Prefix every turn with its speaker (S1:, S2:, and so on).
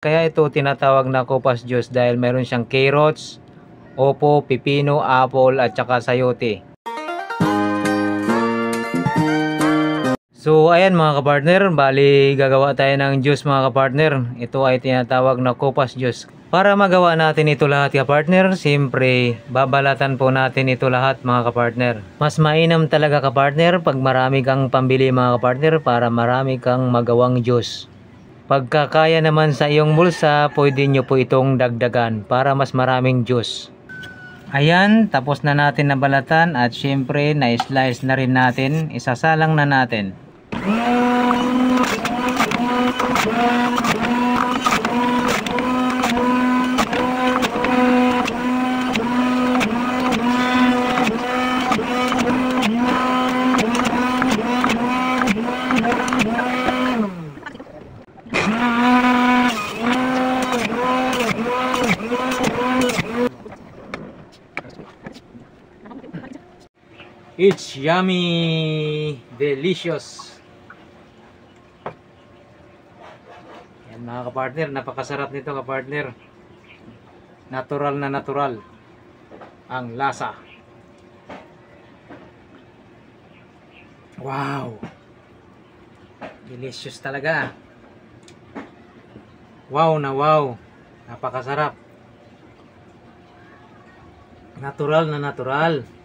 S1: Kaya ito tinatawag na copas juice dahil meron siyang carrots, opo, pipino, apple at saka sayote. So ayan mga kapartner, bali gagawa tayo ng juice mga kapartner. Ito ay tinatawag na copas juice. Para magawa natin ito lahat kapartner, siyempre babalatan po natin ito lahat mga kapartner. Mas mainam talaga kapartner pag marami kang pambili mga kapartner para marami kang magawang juice. Pagka kaya naman sa iyong bulsa, pwede nyo po itong dagdagan para mas maraming juice. Ayan, tapos na natin nabalatan at syempre na-slice na rin natin, isasalang na natin. It's yummy, delicious. Yan mga kapartner, napakasarap nito kapartner. Natural na natural ang lasa. Wow, delicious talaga. Wow na wow, napakasarap. Natural na natural.